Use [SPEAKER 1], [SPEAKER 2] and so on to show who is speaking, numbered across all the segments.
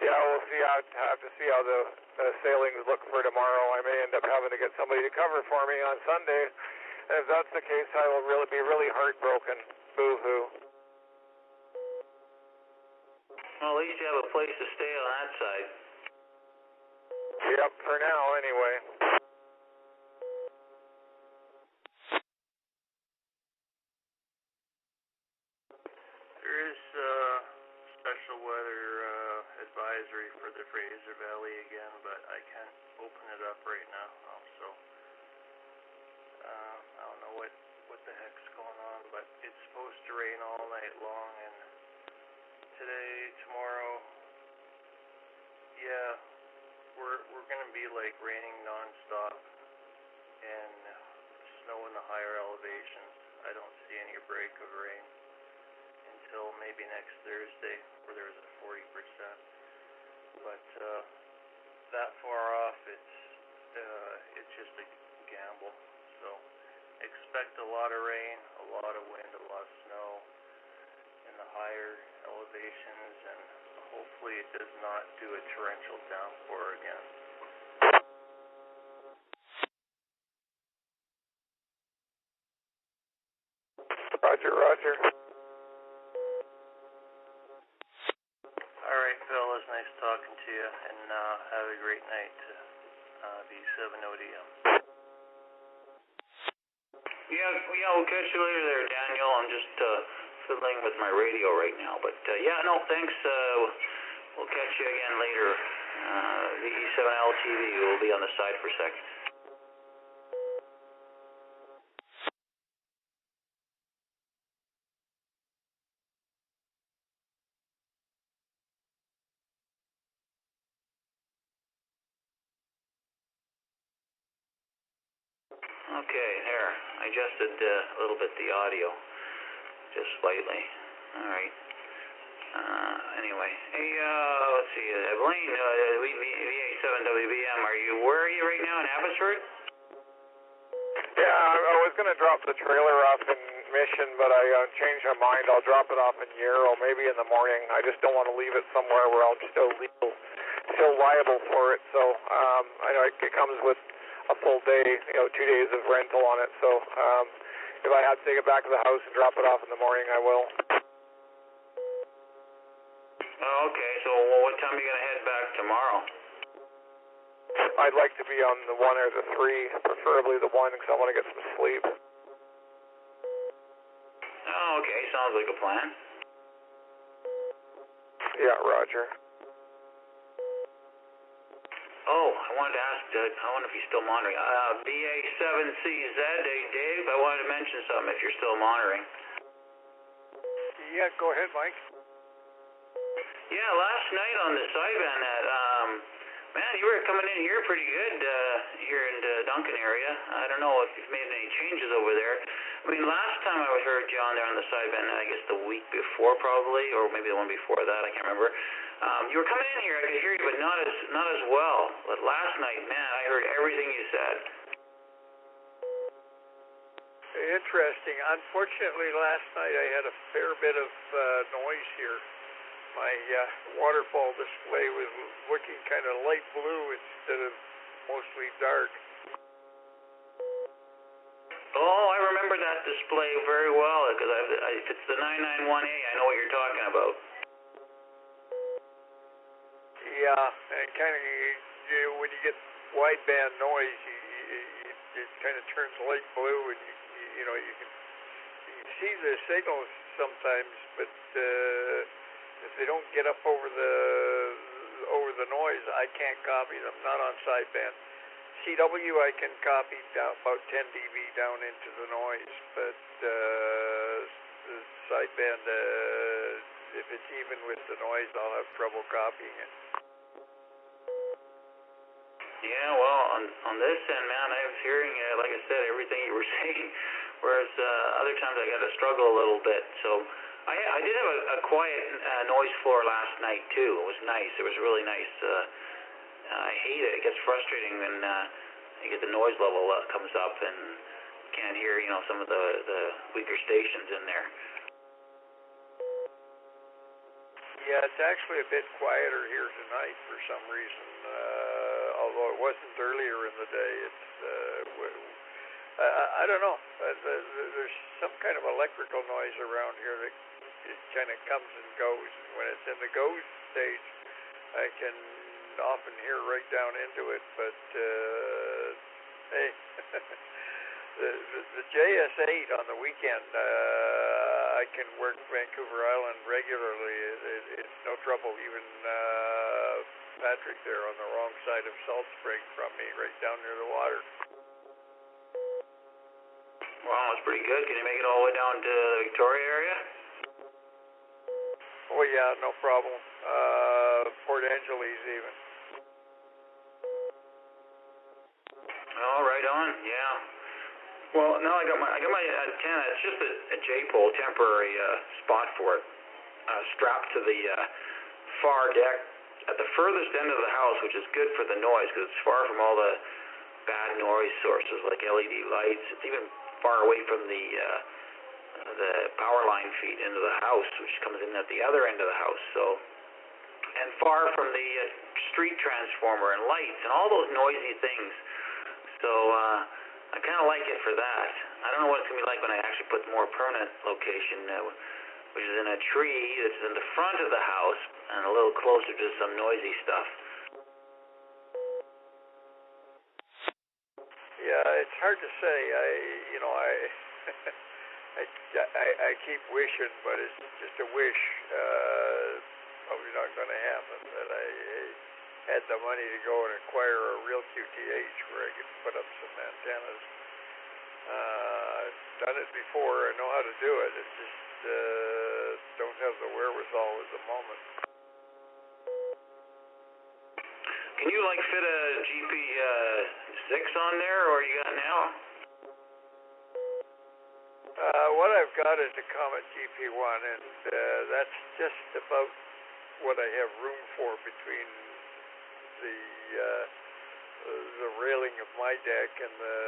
[SPEAKER 1] Yeah, we'll see. I have to see how the sailings look for tomorrow. I may end up having to get somebody to cover for me on Sunday. And if that's the case, I will be really heartbroken. Boo-hoo.
[SPEAKER 2] Well, at least you have a place to stay on that side.
[SPEAKER 1] Yep, for now anyway.
[SPEAKER 2] There is special weather advisory for the Fraser Valley again, but I can't open it up right now. So I don't know what the heck's going on, but it's supposed to rain all night long, and today, tomorrow, yeah, we're gonna be like raining nonstop and snow in the higher elevations. I don't see any break of rain until maybe next Thursday, where there's a 40%. But that far off, it's just a gamble. So expect a lot of rain, a lot of wind, a lot of snow in the higher elevations, and hopefully it does not do a torrential downpour again.
[SPEAKER 1] Roger, roger.
[SPEAKER 2] All right, fellas, nice talking to you, and have a great night to VE7RPT. Yeah, we'll catch you later there, Daniel. I'm just fiddling with my radio right now, but yeah, no, thanks. We'll catch you again later. VE7LTV will be on the side for a sec. Okay, there. I adjusted a little bit the audio, just slightly. All right. Anyway, hey, let's see. Blaine, VE7WBM, where are you right now, in Abbotsford?
[SPEAKER 1] Yeah, I was going to drop the trailer off in Mission, but I changed my mind. I'll drop it off in Yarrow, maybe in the morning. I just don't want to leave it somewhere where I'll still liable for it. So I know it comes with a full day, 2 days of rental on it. So if I have to take it back to the house and drop it off in the morning, I will.
[SPEAKER 2] Oh, okay, so what time are you going to head back tomorrow?
[SPEAKER 1] I'd like to be on the 1 or the 3, preferably the 1, because I want to get some sleep.
[SPEAKER 2] Oh, okay, sounds like a plan.
[SPEAKER 1] Yeah, roger.
[SPEAKER 2] Oh, I wanted to ask, I wonder if he's still monitoring. VE7CZ, Dave, I wanted to mention something if you're still monitoring.
[SPEAKER 1] Yeah, go ahead, Mike.
[SPEAKER 2] Yeah, last night on the sideband, man, you were coming in here pretty good here in the Duncan area. I don't know if you've made any changes over there. I mean, last time I heard you on there on the sideband, I guess the week before probably, or maybe the one before that, I can't remember. You were coming in here, I could hear you, but not as well. But last night, man, I heard everything you said.
[SPEAKER 3] Interesting. Unfortunately, last night I had a fair bit of noise here. My waterfall display was looking kind of light blue instead of mostly dark.
[SPEAKER 2] Oh, I remember that display very well, because if it's the 991A, I know what you're talking about.
[SPEAKER 3] Yeah, and kind of when you get wideband noise, it kind of turns light blue, and you can see the signals sometimes, but if they don't get up over the noise, I can't copy them. Not on sideband. CW I can copy down about 10 dB down into the noise, but the sideband, if it's even with the noise, I'll have trouble copying it.
[SPEAKER 2] Yeah, well, on this end, man, I was hearing, like I said, everything you were saying, whereas other times I got to struggle a little bit. So I did have a quiet noise floor last night, too. It was nice. It was really nice. I hate it. It gets frustrating when you get the noise level comes up and you can't hear, some of the weaker stations in there.
[SPEAKER 3] Yeah, it's actually a bit quieter here tonight for some reason. Although it wasn't earlier in the day. I don't know. There's some kind of electrical noise around here that it kind of comes and goes. And when it's in the go stage, I can often hear right down into it. But hey, the JS8 on the weekend, I can work Vancouver Island regularly. It's no trouble. Even Patrick there on the wrong side of Salt Spring from me, right down near the water.
[SPEAKER 4] Wow, that's pretty good. Can you make it all the way down to the Victoria area?
[SPEAKER 3] Oh yeah, no problem. Port Angeles even.
[SPEAKER 4] Oh, right on. Yeah. Well, no, I got my antenna. It's just a J-pole, temporary spot for it, strapped to the far deck at the furthest end of the house, which is good for the noise because it's far from all the bad noise sources like LED lights. It's even far away from the power line feed into the house, which comes in at the other end of the house. So, and far from the street transformer and lights and all those noisy things. So I kind of like it for that. I don't know what it's gonna be like when I actually put the more permanent location, which is in a tree that's in the front of the house and a little closer to some noisy stuff.
[SPEAKER 3] Yeah, it's hard to say. I keep wishing, but it's just a wish. Probably not going to happen. That I had the money to go and acquire a real QTH where I could put up some antennas. I've done it before. I know how to do it. It's just don't have the wherewithal at the moment.
[SPEAKER 4] Can you like fit a GP6 on there, or you got now?
[SPEAKER 3] What I've got is a Comet GP1, and that's just about what I have room for between the railing of my deck and the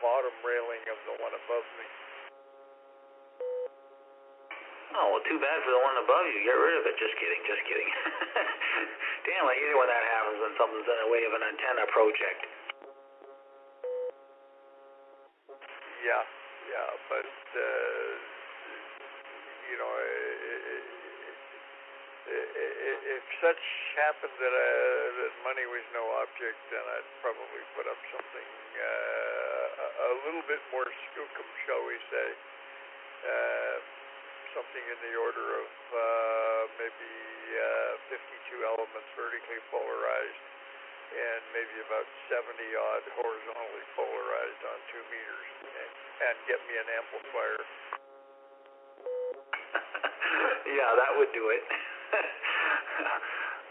[SPEAKER 3] bottom railing of the one above me.
[SPEAKER 4] Oh, well, too bad for the one above you. Get rid of it. Just kidding, just kidding. Damn, I hate it when that happens when something's in the way of an antenna project.
[SPEAKER 3] Yeah, but if such happened that money was no object, then I'd probably put up something a little bit more skookum, shall we say. Something in the order of maybe 52 elements vertically polarized and maybe about 70-odd horizontally polarized on 2 meters, and get me an amplifier.
[SPEAKER 4] Yeah, that would do it.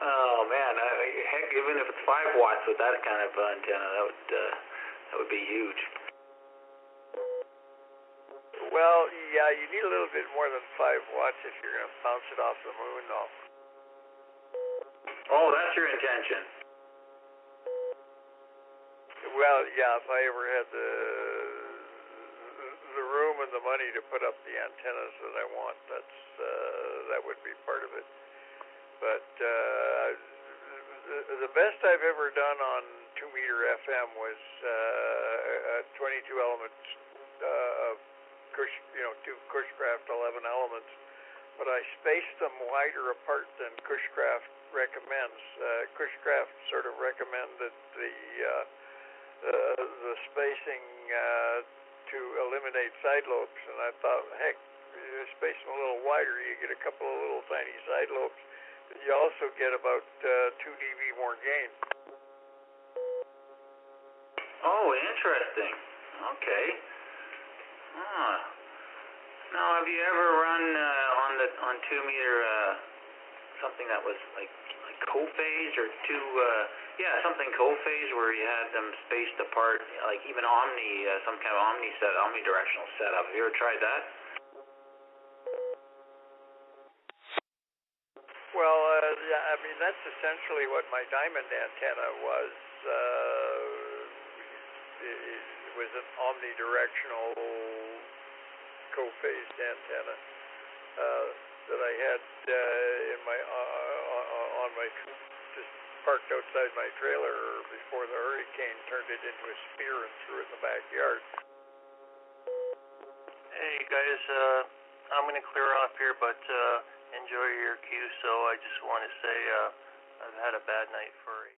[SPEAKER 4] Oh man, heck, even if it's 5 watts with that kind of antenna, that would be huge.
[SPEAKER 3] Well, yeah, you need a little bit more than 5 watts if you're going to bounce it off the moon, though.
[SPEAKER 4] Oh, that's your intention.
[SPEAKER 3] Well, yeah, if I ever had the room and the money to put up the antennas that I want, that would be part of it. But the best I've ever done on 2-meter FM was a 22-element of two Cushcraft 11 elements, but I spaced them wider apart than Cushcraft recommends. Cushcraft sort of recommended the spacing to eliminate side lobes, and I thought, heck, you space them a little wider, you get a couple of little tiny side lobes. You also get about 2 dB more gain.
[SPEAKER 4] Oh, interesting. Okay. Now, have you ever run on 2-meter something that was like co-phase or something co-phase where you had them spaced apart, like even some kind of omnidirectional setup? Have you ever tried that?
[SPEAKER 3] Well, yeah, I mean that's essentially what my diamond antenna was. It was an omnidirectional co-phased antenna. that I had in my on my just parked outside my trailer before the hurricane turned it into a spear and threw it in the backyard.
[SPEAKER 2] Hey guys, I'm gonna clear off here, but enjoy your QSO. I just want to say I've had a bad night for